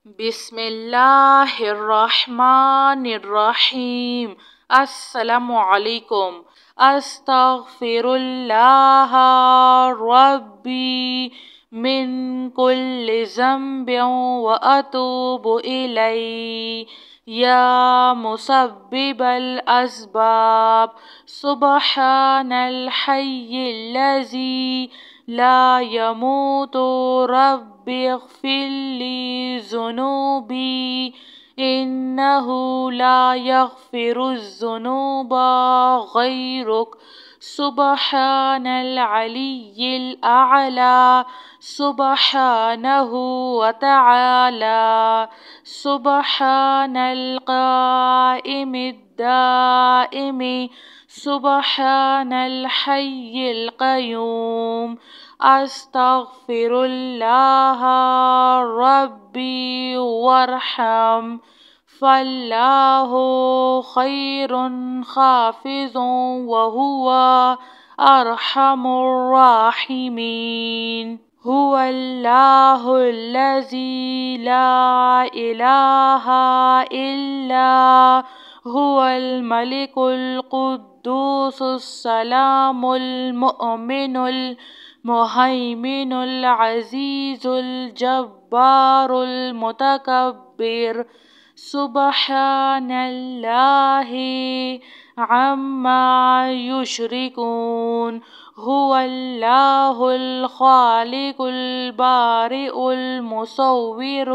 بسم اللہ الرحمن الرحیم۔ السلام علیکم۔ استغفر اللہ ربی من کل ذنب واتوب الیہ یا مسبب الاسباب سبحان الحی الذی لا يموت رب اغفر لي ذنوبي إنه لا يغفر الذنوب غيرك سبحان العلي الأعلى سبحانه وتعالى سبحان القائم الدائم سبحان الحي القيوم استغفر الله ربي وارحم فالله خير حافظ وهو أرحم الراحمين هو الله الذي لا إله إلا هو الملك القدوس السلام المؤمن المهيمن العزيز الجبار المتكبر سبحان الله عما يشركون هو الله الخالق البارئ المصور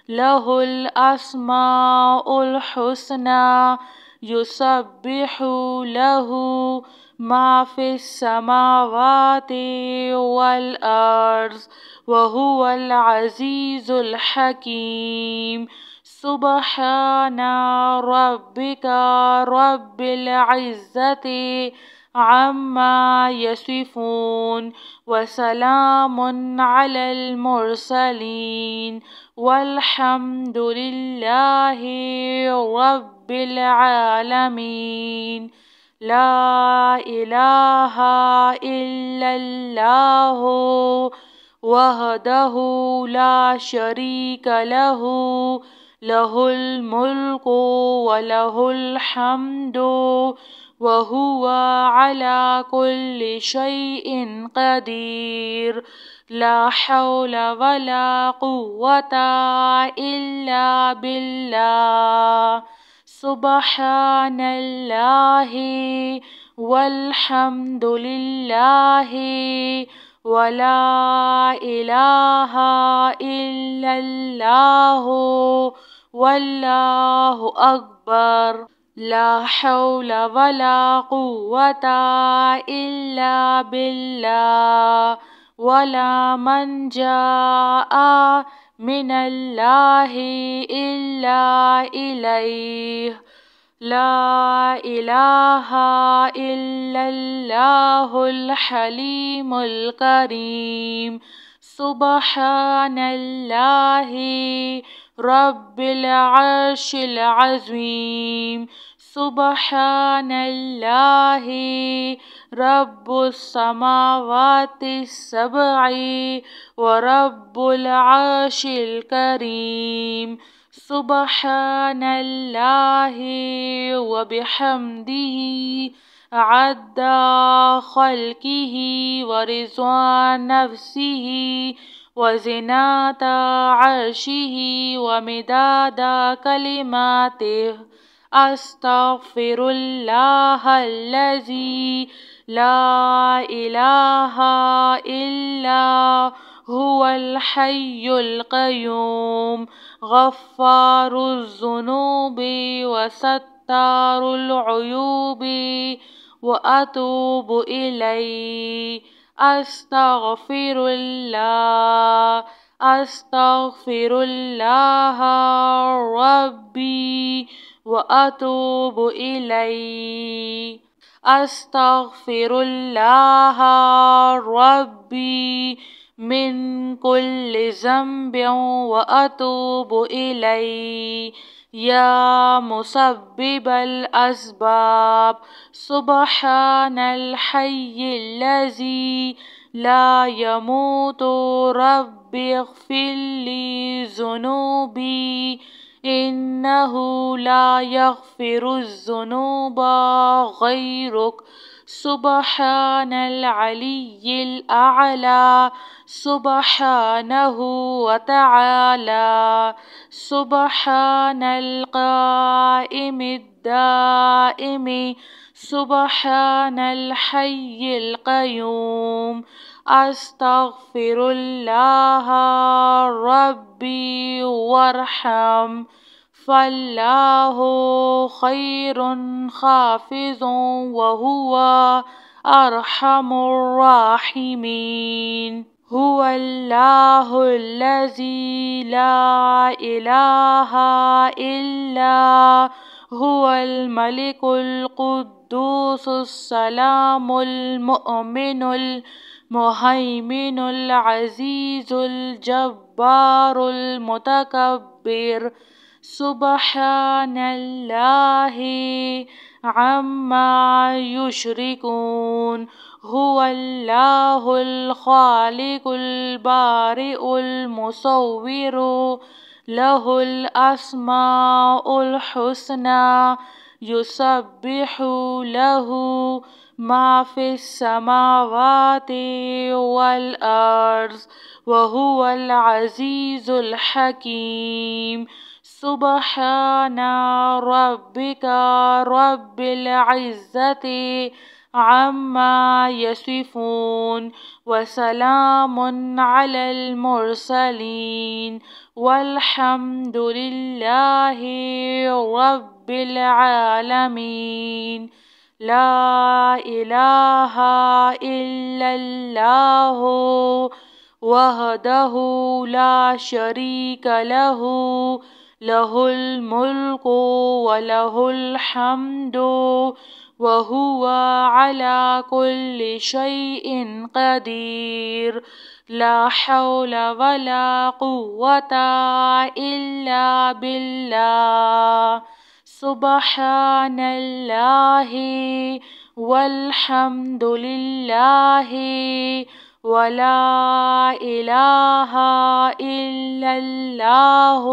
له الأسماء الحسنى يسبح له ما في السماوات والأرض وهو العزيز الحكيم سبحان ربك رب العزة عما يصفون وسلام على المرسلين والحمد لله رب العالمين لا إله إلا الله وحده لا شريك له له الملك وله الحمد وهو على كل شيء قدير لا حول ولا قوة إلا بالله سبحان الله والحمد لله ولا إله إلا الله والله أكبر لا حول ولا قوة إلا بالله ولا منجا من الله إلا إليه لا إله إلا الله الحليم الكريم سبحان الله رب العرش العظيم سبحان الله رب السماوات السبع ورب العرش الكريم سبحان الله وبحمده عد خلقه ورضوان نفسه وزنة عرشه ومداد كلماته أستغفر الله الذي لا إله إلا هو الحي القيوم غفار الذنوب وستار العيوب وأتوب إليه أستغفر الله أستغفر الله ربي وأتوب إليه أستغفر الله ربي من كل ذنب وأتوب إليه يا مسبب الأسباب سبحان الحي الذي لا يموت رب اغفر لي ذنوبي إنه لا يغفر الذنوب غيرك سبحان العلي الأعلى سبحانه وتعالى سبحان القائم الدائم سبحان الحي القيوم أستغفر الله ربي وارحم فالله خير حافظ وهو أرحم الراحمين هو الله الذي لا إله إلا هو الملك القدوس السلام المؤمن المهيمن العزيز الجبار المتكبر سبحان الله عما يشركون هو الله الخالق البارئ المصور له الأسماء الحسنى يسبح له ما في السماوات والأرض وهو العزيز الحكيم سبحان ربك رب العزة عما يصفون وسلام على المرسلين والحمد لله رب العالمين لا إله إلا الله وحده لا شريك له له الملك وله الحمد وهو على كل شيء قدير لا حول ولا قوة إلا بالله سبحان الله والحمد لله ولا إله إلا الله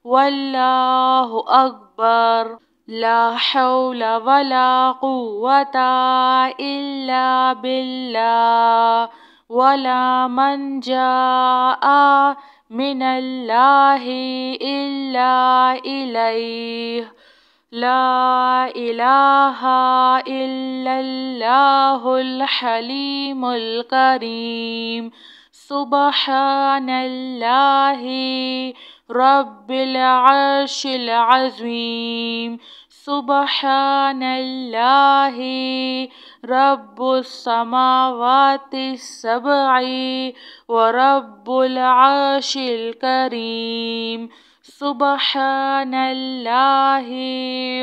والله أكبر لا حول ولا قوة إلا بالله ولا منجا من الله إلا إليه لا إله إلا الله الحليم الكريم سبحان الله رب العرش العظيم سبحان الله رب السماوات السبع ورب العرش الكريم سبحان الله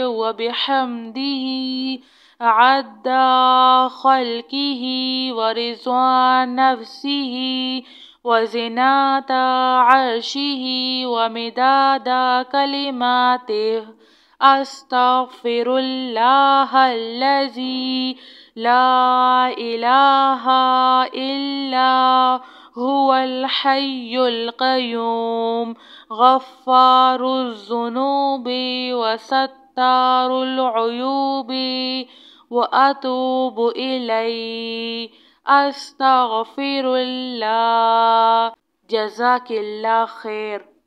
وبحمده عد خلقه ورضوان نفسه وزنة عرشه ومداد كلماته أستغفر الله الذي لا إله إلا هو الحي القيوم غفار الذنوب وستار العيوب وأتوب إليه أستغفر الله جزاك الله خير.